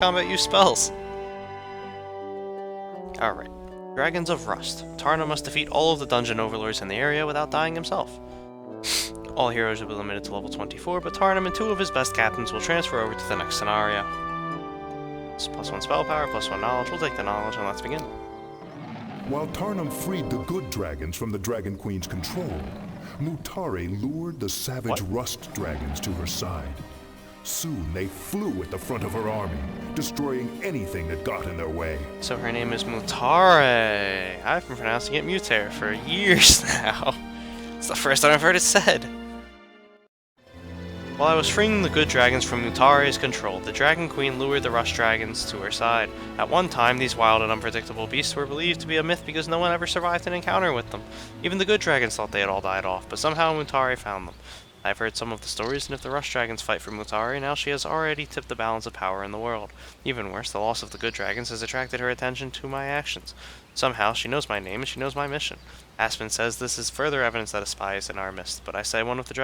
Combat use spells. Alright. Dragons of Rust. Tarna must defeat all of the dungeon overlords in the area without dying himself. All heroes will be limited to level 24, but Tarnum and 2 of his best captains will transfer over to the next scenario. It's +1 spell power, +1 knowledge. We'll take the knowledge and let's begin. While Tarnum freed the good dragons from the Dragon Queen's control, Mutare lured the savage Rust dragons to her side. Soon they flew at the front of her army, destroying anything that got in their way. So her name is Mutare. I've been pronouncing it Mutare for years now. It's the first time I've heard it said. While I was freeing the good dragons from Mutare's control, the Dragon Queen lured the Rust dragons to her side. At one time, these wild and unpredictable beasts were believed to be a myth because no one ever survived an encounter with them. Even the good dragons thought they had all died off, but somehow Mutare found them. I've heard some of the stories, and if the Rust dragons fight for Mutare, now she has already tipped the balance of power in the world. Even worse, the loss of the good dragons has attracted her attention to my actions. Somehow, she knows my name and she knows my mission. Aspen says this is further evidence that a spy is in our midst, but I say one of the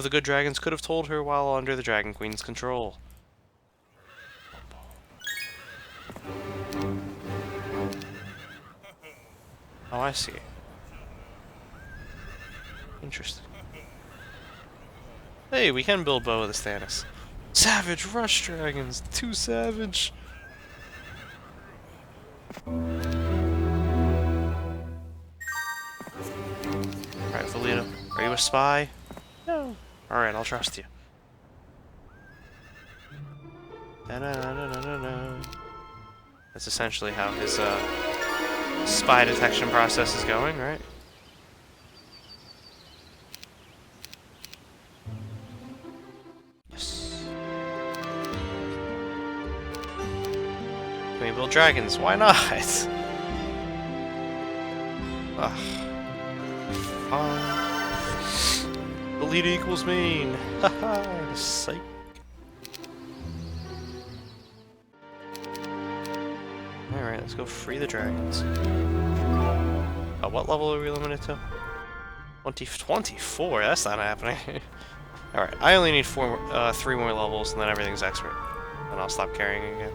good dragons could have told her while under the Dragon Queen's control. Oh, I see. Interesting. Hey, we can build bow with the Stannis. Savage Rush Dragons! Too savage! Alright, Valito. Are you a spy? No. Alright, I'll trust you. That's essentially how his spy detection process is going, right? Can we build dragons? Why not? Ugh. Fine. The lead equals mean. Haha, psych. Alright, let's go free the dragons. What level are we limited to? 24? That's not happening. Alright, I only need 3 more levels and then everything's expert. And I'll stop carrying again.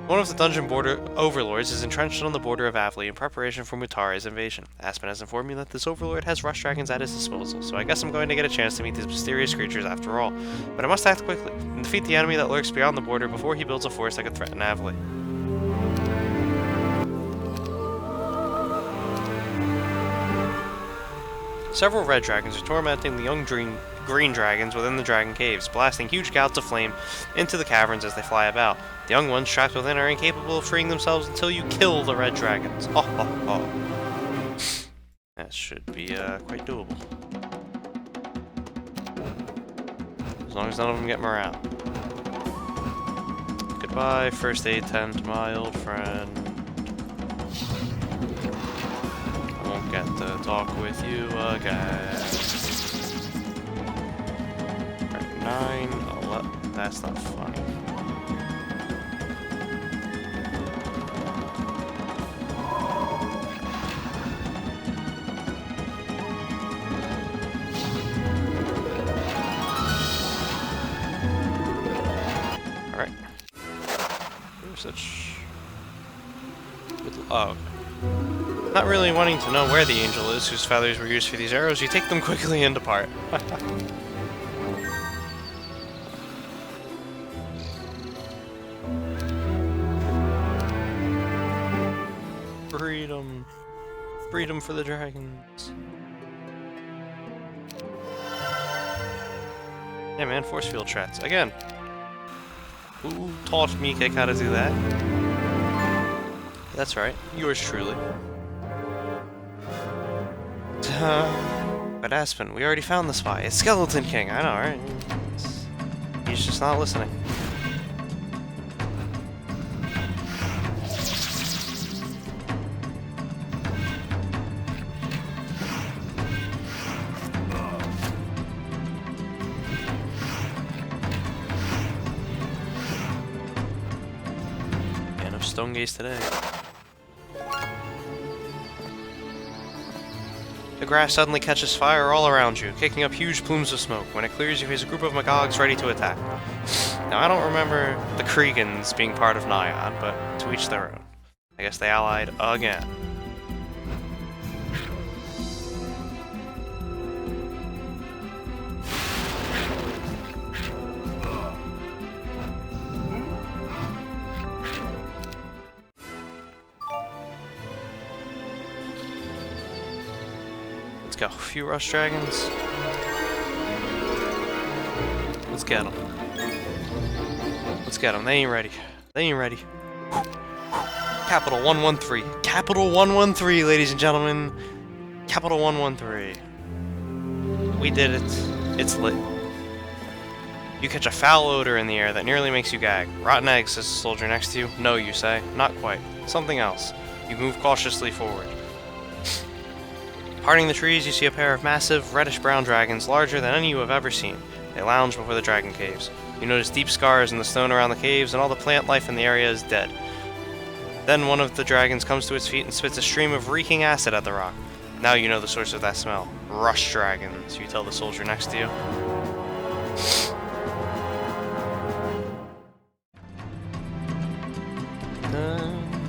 One of the dungeon border overlords is entrenched on the border of Avley in preparation for Mutare's invasion. Aspen has informed me that this overlord has Rust dragons at his disposal, so I guess I'm going to get a chance to meet these mysterious creatures after all. But I must act quickly, and defeat the enemy that lurks beyond the border before he builds a force that could threaten Avley. Several red dragons are tormenting the young green dragons within the dragon caves, blasting huge gouts of flame into the caverns as they fly about. The young ones trapped within are incapable of freeing themselves until you kill the red dragons. Ho ho ho. That should be quite doable. As long as none of them get morale. Goodbye, first aid tent, my old friend. I won't get to talk with you again. Right, 9, 11. That's not funny. Alright. Such. Oh. Not really wanting to know where the angel is whose feathers were used for these arrows, you take them quickly and depart. Freedom. Freedom for the dragons. Yeah, man, force field threats. Again. Who taught me Kick how to do that? That's right, yours truly. But Aspen, we already found the spy. It's Skeleton King, I know, right? He's just not listening. Man of Stone Gaze today. The grass suddenly catches fire all around you, kicking up huge plumes of smoke. When it clears, you face a group of Magogs ready to attack. Now, I don't remember the Kriegans being part of Nyan, but to each their own. I guess they allied again. Let's go. A few Rush Dragons. Let's get them. Let's get them. They ain't ready. They ain't ready. Capital 113. Capital 113, ladies and gentlemen. Capital 113. We did it. It's lit. You catch a foul odor in the air that nearly makes you gag. Rotten eggs, says the soldier next to you. No, you say. Not quite. Something else. You move cautiously forward. Parting the trees, you see a pair of massive, reddish-brown dragons, larger than any you have ever seen. They lounge before the dragon caves. You notice deep scars in the stone around the caves, and all the plant life in the area is dead. Then one of the dragons comes to its feet and spits a stream of reeking acid at the rock. Now you know the source of that smell. Rush dragons, you tell the soldier next to you.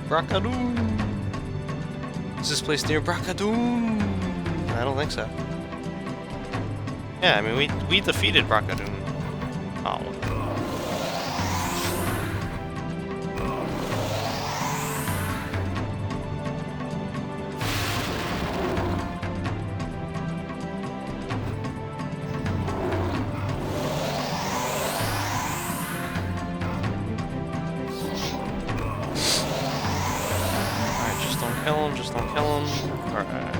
Braccadoon! Is this place near Braccadoon? I don't think so. Yeah, I mean, we defeated Braccadoon. Oh. Alright, just don't kill him, just don't kill him. Alright.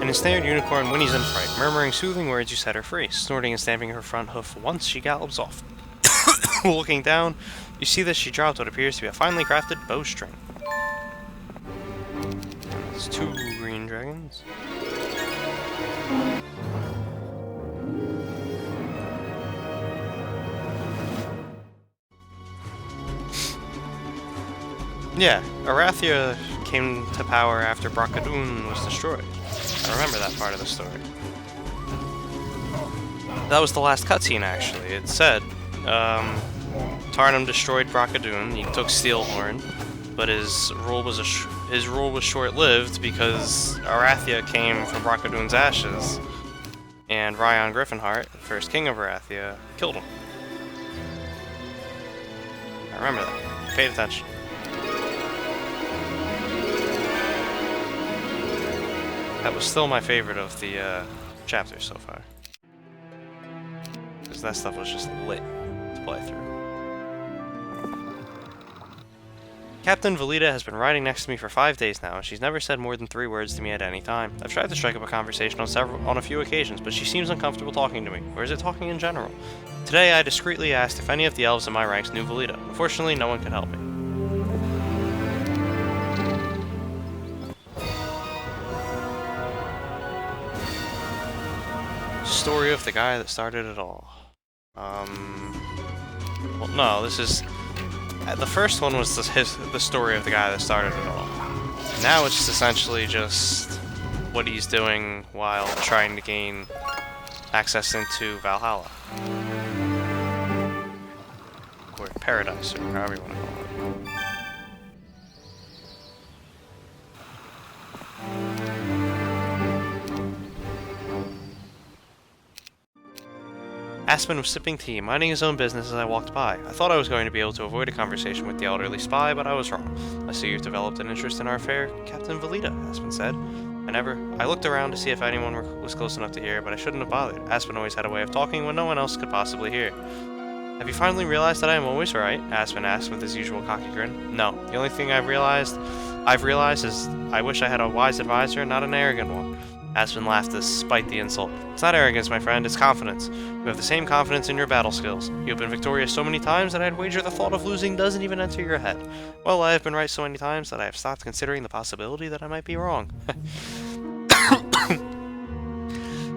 An ensnared unicorn whinnies in fright, murmuring soothing words you set her free, snorting and stamping her front hoof once she gallops off. Looking down, you see that she dropped what appears to be a finely crafted bowstring. It's 2 green dragons. Yeah, Arathia came to power after Braccadoon was destroyed. I remember that part of the story. That was the last cutscene, actually. It said, Tarnum destroyed Braccadoon, he took Steelhorn, but his rule was short-lived because Arathia came from Braccadoon's ashes, and Ryan Griffinheart, the first king of Arathia, killed him. I remember that. Paid attention. That was still my favorite of the chapters so far. Because that stuff was just lit to play through. Captain Velita has been riding next to me for 5 days now, and she's never said more than 3 words to me at any time. I've tried to strike up a conversation on a few occasions, but she seems uncomfortable talking to me, or is it talking in general? Today I discreetly asked if any of the elves in my ranks knew Velita. Unfortunately, no one could help me. Story of the guy that started it all. Well, no, this is... The first one was the story of the guy that started it all. Now it's essentially just what he's doing while trying to gain access into Valhalla. Or Paradise, or however you want to call it. Aspen was sipping tea, minding his own business as I walked by. I thought I was going to be able to avoid a conversation with the elderly spy, but I was wrong. I see you've developed an interest in our affair, Captain Velita, Aspen said. I looked around to see if anyone was close enough to hear, but I shouldn't have bothered. Aspen always had a way of talking when no one else could possibly hear. Have you finally realized that I am always right? Aspen asked with his usual cocky grin. No, the only thing I've realized is I wish I had a wise advisor, not an arrogant one. Aspen laughed despite the insult. It's not arrogance, my friend, it's confidence. You have the same confidence in your battle skills. You have been victorious so many times that I'd wager the thought of losing doesn't even enter your head. Well, I have been right so many times that I have stopped considering the possibility that I might be wrong.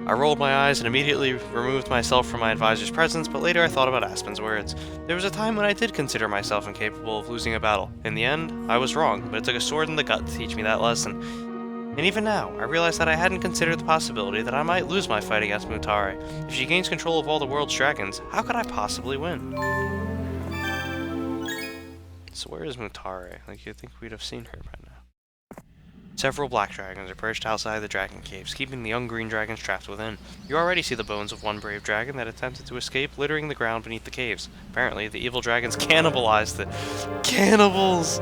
I rolled my eyes and immediately removed myself from my advisor's presence, but later I thought about Aspen's words. There was a time when I did consider myself incapable of losing a battle. In the end, I was wrong, but it took a sword in the gut to teach me that lesson. And even now, I realize that I hadn't considered the possibility that I might lose my fight against Mutare. If she gains control of all the world's dragons, how could I possibly win? So where is Mutare? Like, you'd think we'd have seen her by now. Several black dragons are perched outside the dragon caves, keeping the young green dragons trapped within. You already see the bones of one brave dragon that attempted to escape, littering the ground beneath the caves. Apparently, the evil dragons cannibalized it. Cannibals!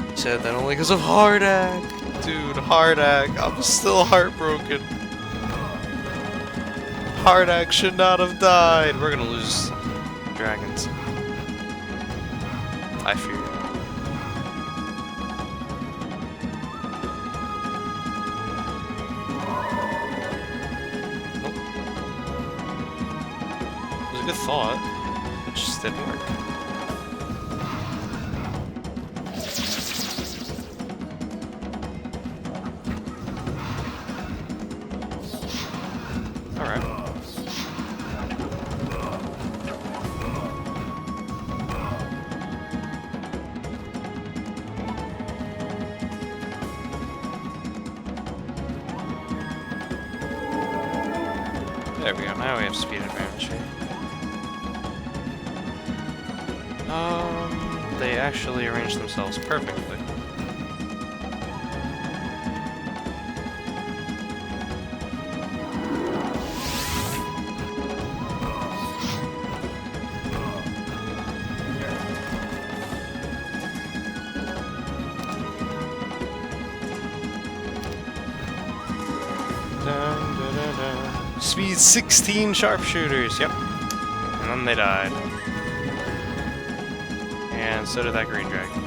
He said that only because of Hardak. Dude, Hardak, I'm still heartbroken. Hardak should not have died. We're gonna lose dragons. I fear. Nope. It was a good thought. It just didn't work. Alright. There we go, now we have speed advantage here. They actually arranged themselves perfectly. Speed 16 sharpshooters, yep. And then they died. And so did that green dragon.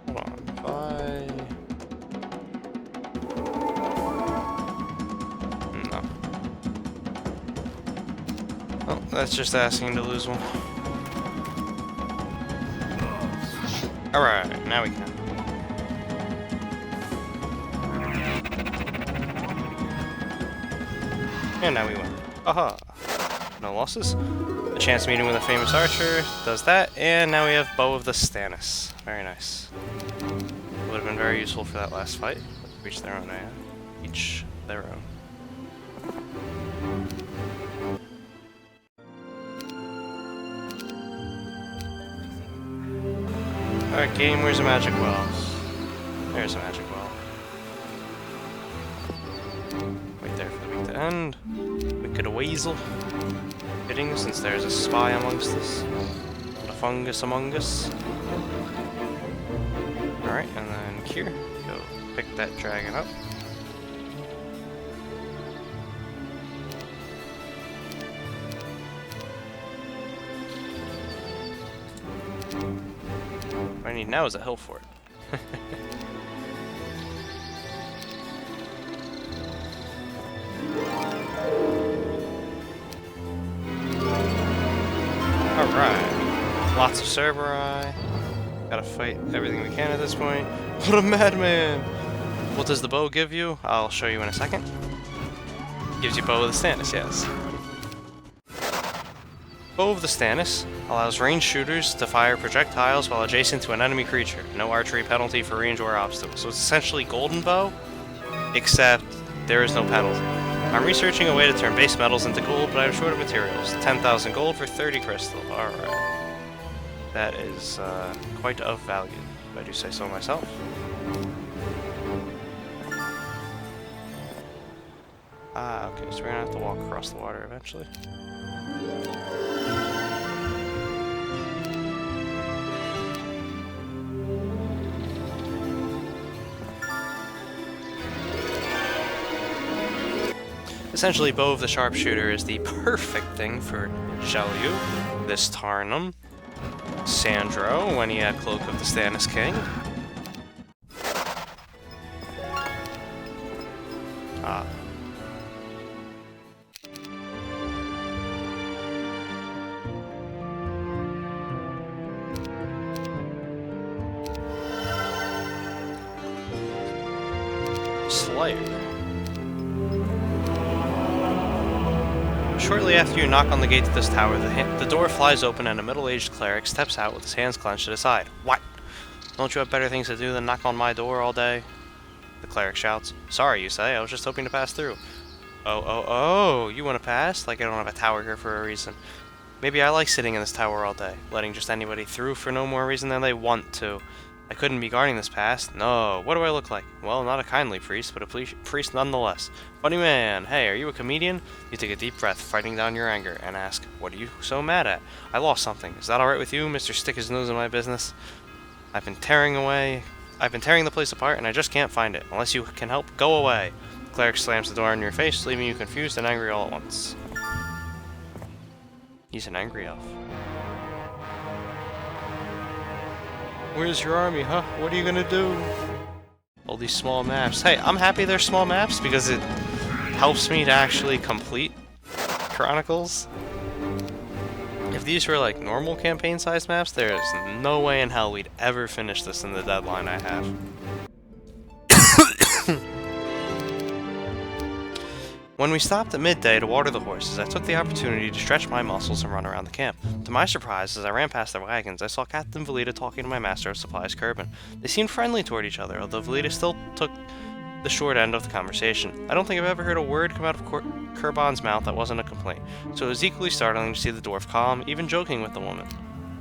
Hold on, Oh, that's just asking to lose one. Alright, now we can. And now we win. Aha! No losses. A chance meeting with a famous archer does that, and now we have Bow of the Stannis. Very nice. Would have been very useful for that last fight. Each their own, yeah. Each their own. Alright, game, where's a magic well? There's a magic well. Wait there for the week to end. Wicked weasel. Fitting, since there's a spy amongst us. A fungus among us. Alright, and then Kier, go pick that dragon up. What I need now is a hill fort. Alright. Lots of Cerberus. Gotta fight everything we can at this point. What a madman! What does the bow give you? I'll show you in a second. Gives you Bow of the Stannis, yes. Bow of the Stannis allows ranged shooters to fire projectiles while adjacent to an enemy creature. No archery penalty for range or obstacle. So it's essentially Golden Bow, except there is no penalty. I'm researching a way to turn base metals into gold, but I'm short of materials. 10,000 gold for 30 crystal. Alright. That is quite of value, if I do say so myself. Ah, okay, so we're gonna have to walk across the water eventually. Essentially, Bow of the Sharpshooter is the perfect thing for Xiaoyu, this Tarnum, Sandro when he had Cloak of the Stannis King, Ah. Slayer. Shortly after you knock on the gate to this tower, the door flies open and a middle-aged cleric steps out with his hands clenched at his side. What? Don't you have better things to do than knock on my door all day? The cleric shouts. Sorry, you say. I was just hoping to pass through. Oh, you want to pass? Like I don't have a tower here for a reason. Maybe I like sitting in this tower all day, letting just anybody through for no more reason than they want to. I couldn't be guarding this pass. No, what do I look like? Well, not a kindly priest, but a priest nonetheless. Funny man, hey, are you a comedian? You take a deep breath, fighting down your anger, and ask, what are you so mad at? I lost something. Is that alright with you, Mr. Stick His Nose in My Business? I've been tearing the place apart, and I just can't find it. Unless you can help, go away. The cleric slams the door in your face, leaving you confused and angry all at once. He's an angry elf. Where's your army, huh? What are you gonna do? All these small maps. Hey, I'm happy they're small maps because it helps me to actually complete Chronicles. If these were like normal campaign-sized maps, there's no way in hell we'd ever finish this in the deadline I have. When we stopped at midday to water the horses, I took the opportunity to stretch my muscles and run around the camp. To my surprise, as I ran past the wagons, I saw Captain Velita talking to my master of supplies, Kerbin. They seemed friendly toward each other, although Velita still took the short end of the conversation. I don't think I've ever heard a word come out of Kerbon's mouth that wasn't a complaint, so it was equally startling to see the dwarf calm, even joking with the woman.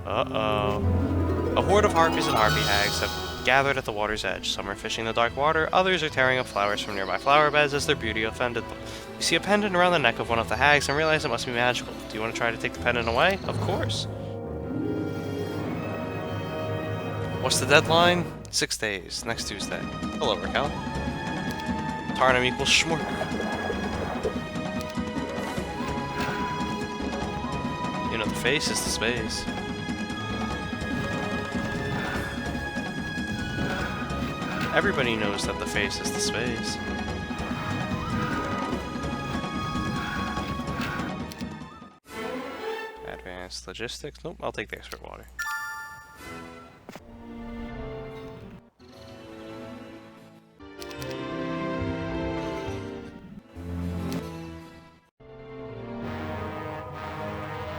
Uh-oh. A horde of harpies and harpy hags have gathered at the water's edge. Some are fishing the dark water, others are tearing up flowers from nearby flower beds as their beauty offended them. You see a pendant around the neck of one of the hags and realize it must be magical. Do you want to try to take the pendant away? Of course. What's the deadline? 6 days. Next Tuesday. Hello, Raquel. Tarnum equals Schmork. You know, the face is the space. Everybody knows that the face is the space. Advanced logistics? Nope, I'll take the expert water.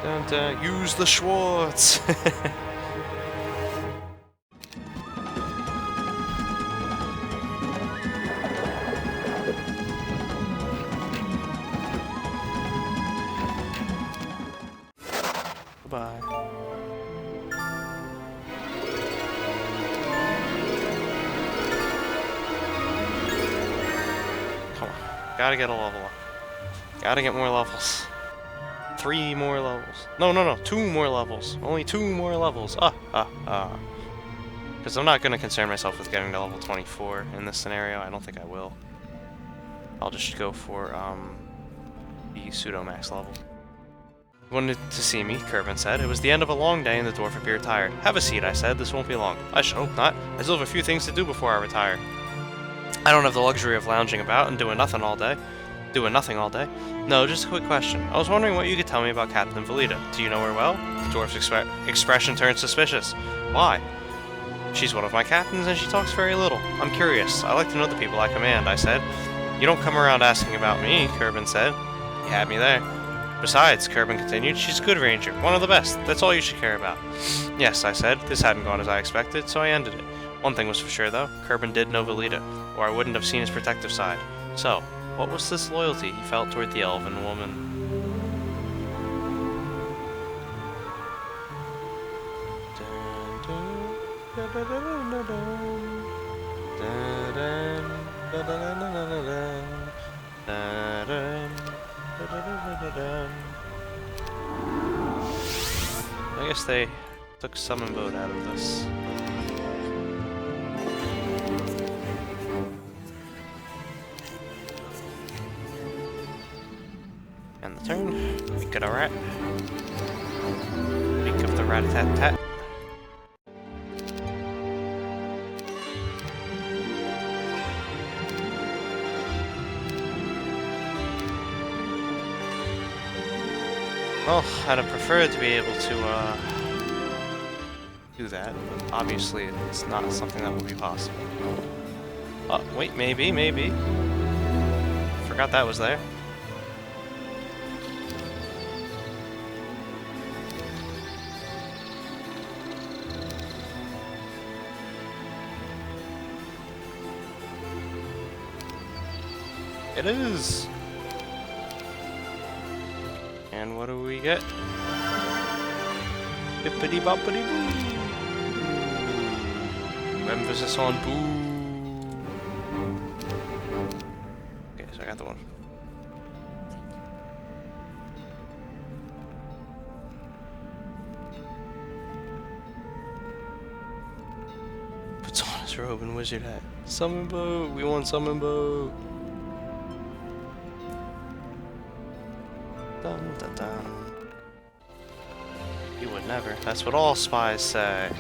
Dun, dun, use the Schwartz! Bye. Come on. Gotta get a level up. Gotta get more levels. 3 more levels. No. 2 more levels. Only 2 more levels. Because I'm not going to concern myself with getting to level 24 in this scenario. I don't think I will. I'll just go for the pseudo-max level. Wanted to see me, Kerbin said. It was the end of a long day and the dwarf appeared tired. Have a seat, I said. This won't be long. I should hope not. I still have a few things to do before I retire. I don't have the luxury of lounging about and doing nothing all day. No, just a quick question. I was wondering what you could tell me about Captain Velita. Do you know her well? The dwarf's expression turned suspicious. Why? She's one of my captains and she talks very little. I'm curious. I like to know the people I command, I said. You don't come around asking about me, Kerbin said. You had me there. Besides, Kerbin continued, she's a good ranger, one of the best. That's all you should care about. Yes, I said. This hadn't gone as I expected, so I ended it. One thing was for sure, though. Kerbin did know Velita, or I wouldn't have seen his protective side. So, what was this loyalty he felt toward the elven woman? I guess they took Summon Boat out of this. And the turn. Pick of a rat. Pick of the rat-a-tat-tat. Well, I'd have preferred to be able to, do that, but obviously it's not something that will be possible. Oh, wait, maybe. Forgot that was there. It is! And what do we get? Bippity boppity boo! Emphasis on boo! Okay, so I got the one. Puts on his robe and wizard hat. Summon boat! We want summon boat! Dun, dun, dun. You would never. That's what all spies say.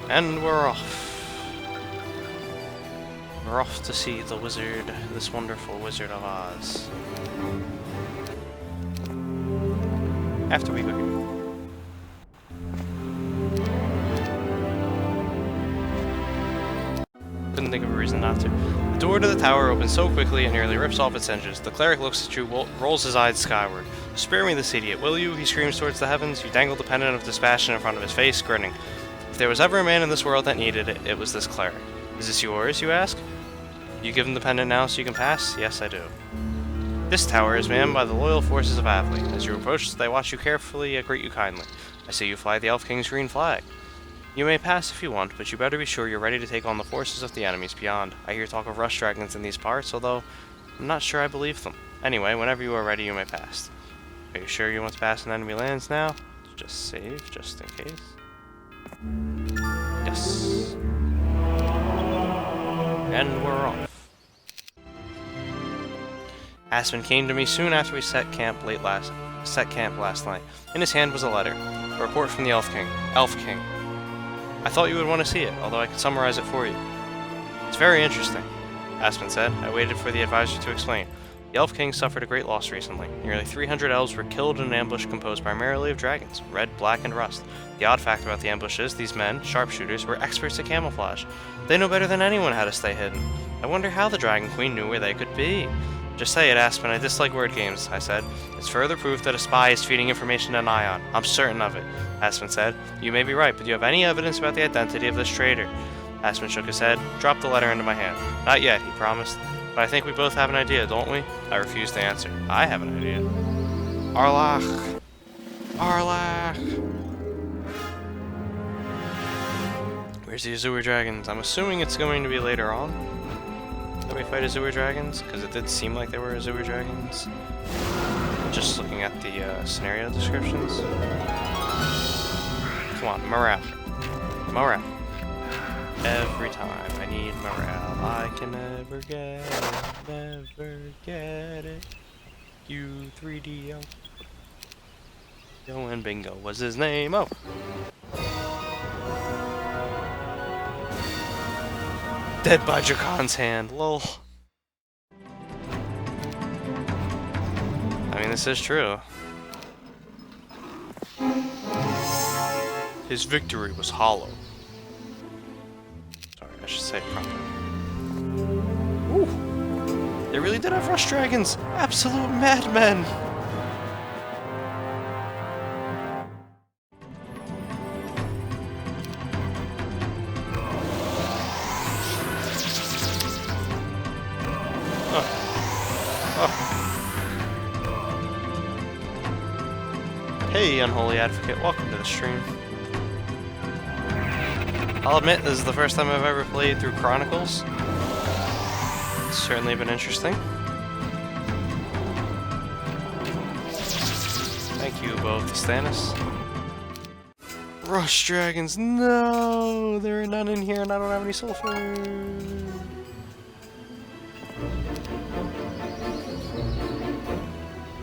And we're off. We're off to see the wizard, this wonderful Wizard of Oz. After we go here. Couldn't think of a reason not to. The door to the tower opens so quickly it nearly rips off its hinges. The cleric looks at you, rolls his eyes skyward. Spare me this idiot, will you? He screams towards the heavens. You dangle the pendant of dispassion in front of his face, grinning. If there was ever a man in this world that needed it, it was this cleric. Is this yours, you ask? You give him the pendant now so you can pass? Yes, I do. This tower is manned by the loyal forces of Avley. As you approach, they watch you carefully yet greet you kindly. I see you fly the Elf King's green flag. You may pass if you want, but you better be sure you're ready to take on the forces of the enemies beyond. I hear talk of rush dragons in these parts, although I'm not sure I believe them. Anyway, whenever you are ready, you may pass. Are you sure you want to pass in enemy lands now? Just save, just in case. Yes. And we're off. Aspen came to me soon after we set camp last night. In his hand was a letter, a report from the Elf King. I thought you would want to see it, although I could summarize it for you. It's very interesting, Aspen said. I waited for the advisor to explain. The Elf King suffered a great loss recently. Nearly 300 elves were killed in an ambush composed primarily of dragons, red, black, and rust. The odd fact about the ambush is these men, sharpshooters, were experts at camouflage. They know better than anyone how to stay hidden. I wonder how the Dragon Queen knew where they could be. Just say it, Aspen. I dislike word games, I said. It's further proof that a spy is feeding information to Nyon. I'm certain of it, Aspen said. You may be right, but do you have any evidence about the identity of this traitor? Aspen shook his head, dropped the letter into my hand. Not yet, he promised. But I think we both have an idea, don't we? I refused to answer. I have an idea. Arlach! Arlach! Where's the Azure Dragons? I'm assuming it's going to be later on that we fight Azure Dragons, because it did seem like there were Azure Dragons. Just looking at the scenario descriptions. Come on, morale. Morale. Every time I need morale, I can never get it, never get it. You 3DO. Yo and Bingo was his name. Oh. Dead by Jakan's hand, lol. I mean, this is true. His victory was hollow. Sorry, I should say it properly. Ooh. They really did have rush dragons! Absolute madmen! Hey, Unholy Advocate, welcome to the stream. I'll admit, this is the first time I've ever played through Chronicles. It's certainly been interesting. Thank you both, Stannis. Rush Dragons, no! There are none in here and I don't have any sulfur.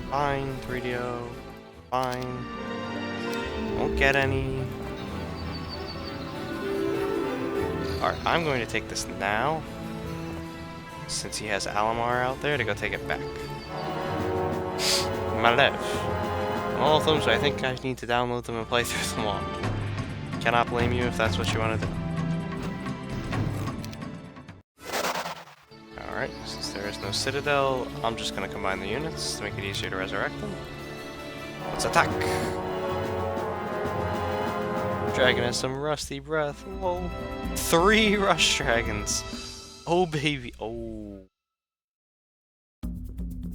Fine, Greedio. Fine. Won't get any. Alright, I'm going to take this now, since he has Alamar out there, to go take it back. Malev. All of them, so I think I need to download them and play through them all. Cannot blame you if that's what you want to do. Alright, since there is no Citadel, I'm just going to combine the units to make it easier to resurrect them. Let's attack! Dragon has some rusty breath. Whoa. 3 Rush Dragons! Oh baby, oh.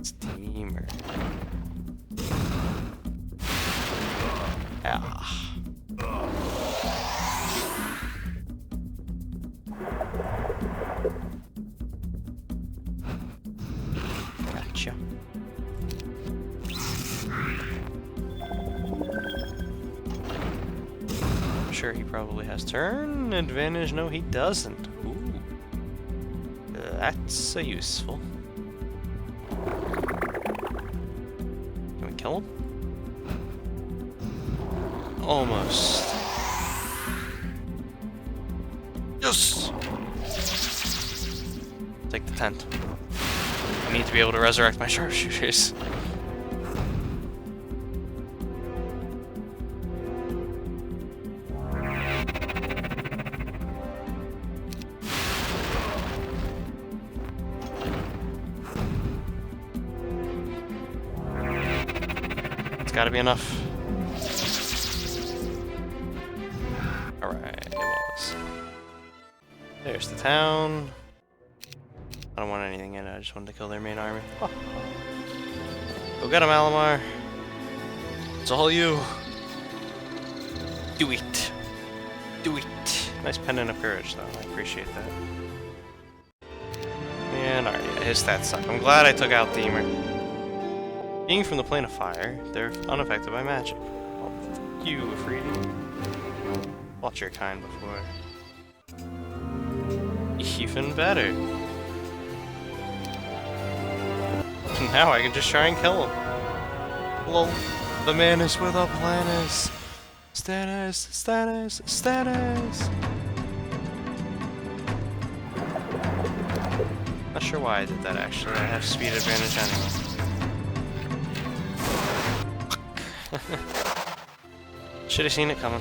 Steamer. Ah. Gotcha. I'm sure he probably has turn advantage. No, he doesn't. Ooh. That's useful. Can we kill him? Almost. Yes! Take the tent. I need to be able to resurrect my sharpshooters. It's gotta be enough. Alright, it was. There's the town. I don't want anything in it, I just wanted to kill their main army. Oh. Go get him, Alamar. It's all you. Do it. Do it. Nice pendant of courage, though. I appreciate that. And alright, yeah, his stats suck. I'm glad I took out Themer. Being from the plane of fire, they're unaffected by magic. Well, fuck you, Afridi. Watch your kind before. Even better. Now I can just try and kill him. Lol. The man is without Planus. Stannis, Stannis, Stannis. Not sure why I did that actually. I have speed advantage anyway. Should have seen it coming.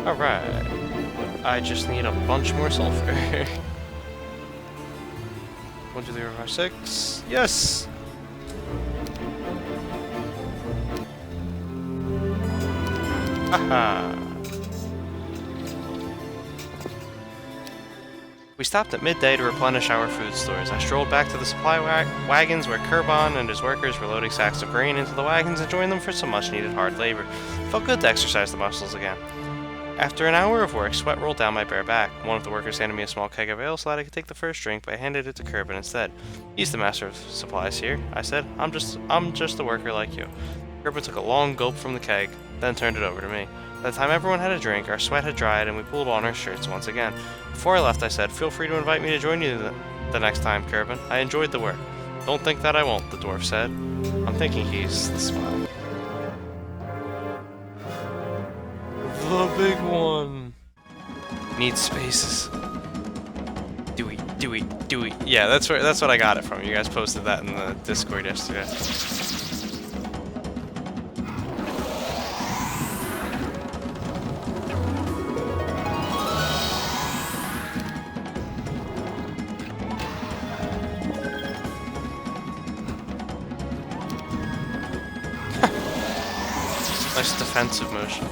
Alright. I just need a bunch more sulfur. 1, 2, 3, 4, 5, 6. Yes! Haha! We stopped at midday to replenish our food stores. I strolled back to the supply wagons where Kurbon and his workers were loading sacks of grain into the wagons and joined them for some much-needed hard labor. It felt good to exercise the muscles again. After an hour of work, sweat rolled down my bare back. One of the workers handed me a small keg of ale so that I could take the first drink, but I handed it to Kurbon instead. He's the master of supplies here, I said. I'm just a worker like you. Kurbon took a long gulp from the keg, then turned it over to me. By the time everyone had a drink, our sweat had dried and we pulled on our shirts once again. Before I left, I said, feel free to invite me to join you the next time, Kurbon. I enjoyed the work. Don't think that I won't, the dwarf said. I'm thinking he's the smile. The big one. Needs spaces. Dewey. Yeah, that's what I got it from. You guys posted that in the Discord yesterday. Nice defensive motion.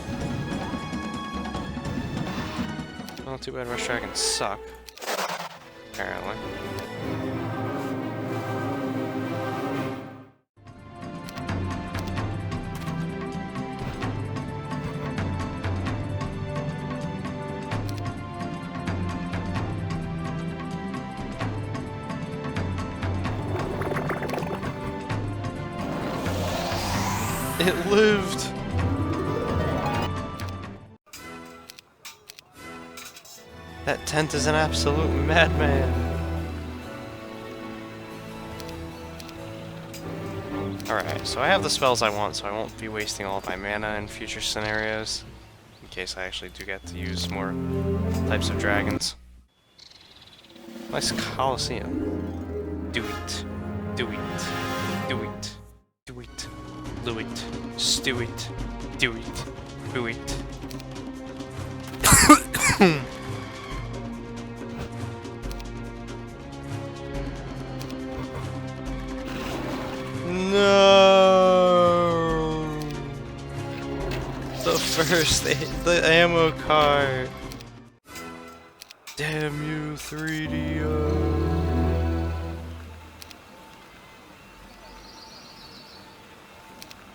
Not too bad Rush Dragons suck. Apparently. It lived! That tent is an absolute madman. Alright, so I have the spells I want, so I won't be wasting all of my mana in future scenarios. In case I actually do get to use more types of dragons. Nice Colosseum. Do it. Do it. Do it. Do it. Do it. Stew it. Do it. Do it. No. The first, the ammo card. Damn you, 3DO.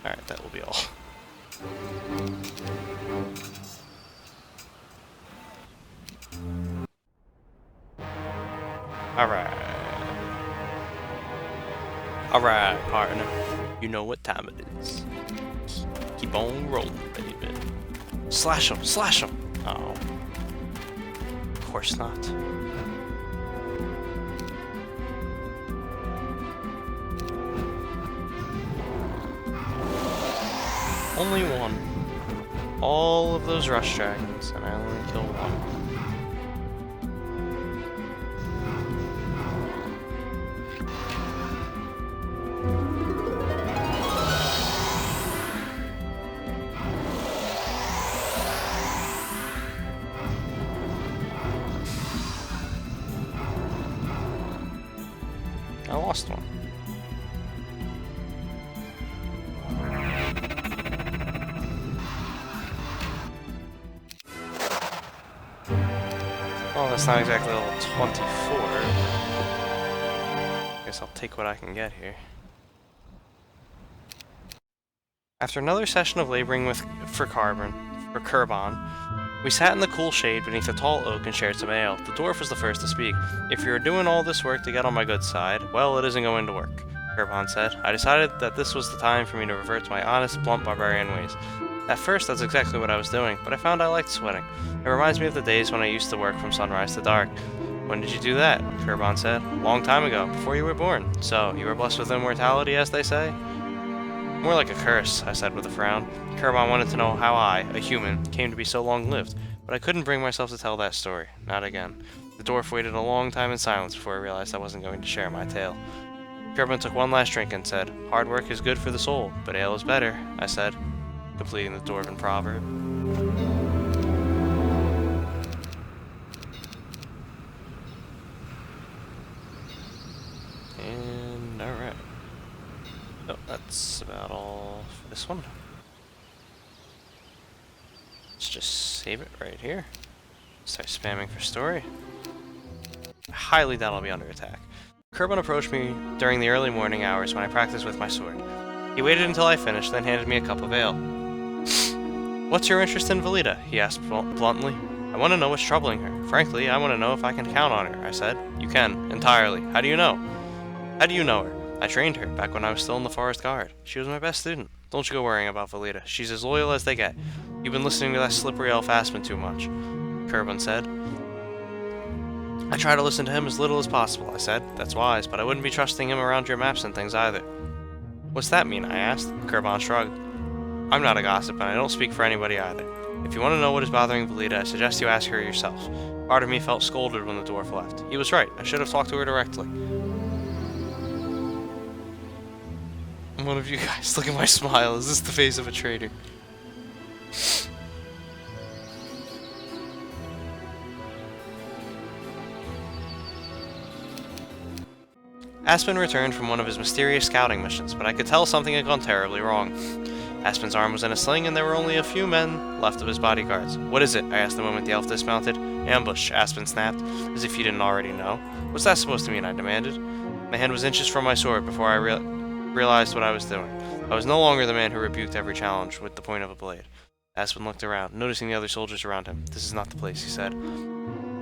Alright, that will be all. Alright. Alright, partner. You know what time it is. Keep on rolling, baby. Slash him! Slash him! Oh. Of course not. Only one. All of those rush dragons, and I only kill one. I lost one. Well, that's not exactly level 24. Guess I'll take what I can get here. After another session of laboring for Kurbon, we sat in the cool shade beneath a tall oak and shared some ale. The dwarf was the first to speak. If you're doing all this work to get on my good side, well, it isn't going to work, Kurbon said. I decided that this was the time for me to revert to my honest, blunt barbarian ways. At first, that's exactly what I was doing, but I found I liked sweating. It reminds me of the days when I used to work from sunrise to dark. When did you do that? Kurbon said. Long time ago, before you were born. So, you were blessed with immortality, as they say? More like a curse, I said with a frown. Kurbon wanted to know how I, a human, came to be so long-lived, but I couldn't bring myself to tell that story. Not again. The dwarf waited a long time in silence before he realized I wasn't going to share my tale. Kurbon took one last drink and said, "Hard work is good for the soul, but ale is better," I said, completing the dwarven proverb. And alright. Oh, that's about all for this one. Let's just save it right here. Start spamming for story. I highly doubt I'll be under attack. Kurbon approached me during the early morning hours when I practiced with my sword. He waited until I finished, then handed me a cup of ale. "What's your interest in Velida?" he asked bluntly. "I want to know what's troubling her. Frankly, I want to know if I can count on her," I said. "You can, entirely. How do you know?" "How do you know her?" "I trained her, back when I was still in the Forest Guard. She was my best student. Don't you go worrying about Velida. She's as loyal as they get. You've been listening to that slippery elf Aspen too much," Kurbon said. "I try to listen to him as little as possible," I said. "That's wise, but I wouldn't be trusting him around your maps and things either." "What's that mean?" I asked. Kurbon shrugged. "I'm not a gossip, and I don't speak for anybody either. If you want to know what is bothering Velida, I suggest you ask her yourself." Part of me felt scolded when the dwarf left. He was right. I should have talked to her directly. One of you guys, look at my smile. Is this the face of a traitor? Aspen returned from one of his mysterious scouting missions, but I could tell something had gone terribly wrong. Aspen's arm was in a sling, and there were only a few men left of his bodyguards. "What is it?" I asked the moment the elf dismounted. "Ambush," Aspen snapped, as if he didn't already know. "What's that supposed to mean?" I demanded. My hand was inches from my sword before I realized what I was doing. I was no longer the man who rebuked every challenge with the point of a blade. Aspen looked around, noticing the other soldiers around him. "This is not the place," he said.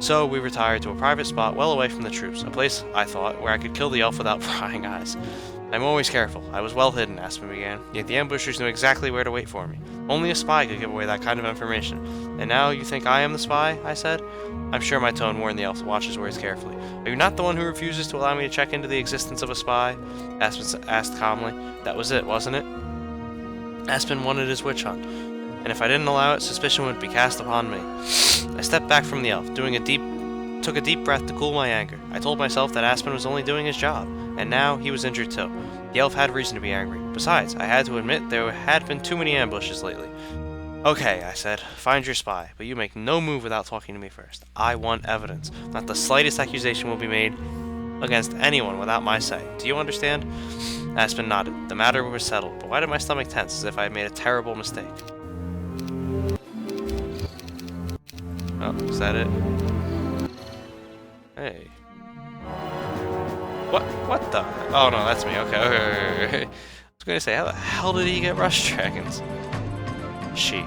So we retired to a private spot well away from the troops, a place, I thought, where I could kill the elf without prying eyes. I'm always careful. I was well hidden, Aspen began, yet the ambushers knew exactly where to wait for me. Only a spy could give away that kind of information. And now you think I am the spy? I said. I'm sure my tone warned the elf to watch his words carefully. Are you not the one who refuses to allow me to check into the existence of a spy? Aspen asked calmly. That was it, wasn't it? Aspen wanted his witch hunt, and if I didn't allow it, suspicion would be cast upon me. I stepped back from the elf, took a deep breath to cool my anger. I told myself that Aspen was only doing his job, and now he was injured too. The elf had reason to be angry. Besides, I had to admit there had been too many ambushes lately. Okay, I said, find your spy, but you make no move without talking to me first. I want evidence. Not the slightest accusation will be made against anyone without my say. Do you understand? Aspen nodded. The matter was settled, but why did my stomach tense as if I had made a terrible mistake? Oh, is that it? Hey. What the? Oh no, that's me. Okay. I was gonna say, how the hell did he get rush dragons? She.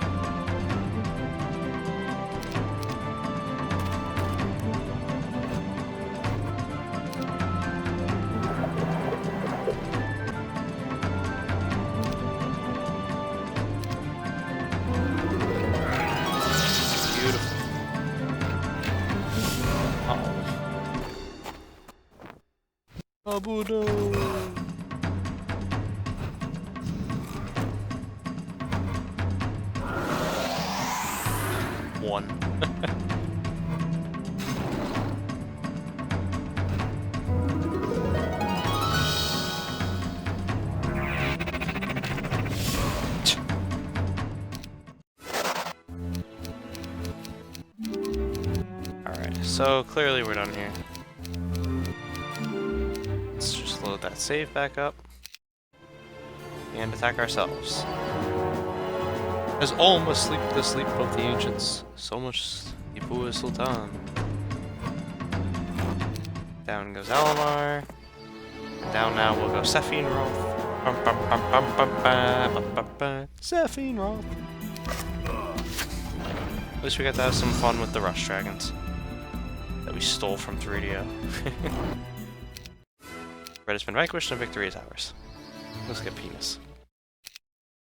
Abu no. One. Alright, so clearly we're done here. Load that save back up and attack ourselves. As all must sleep the sleep of the ancients, so much Ibu Sultan. Down goes Alamar. And down now will go Sephiroth. Sephiroth. At least we got to have some fun with the Rush Dragons that we stole from 3DO. Red has been vanquished and victory is ours. Let's get penis.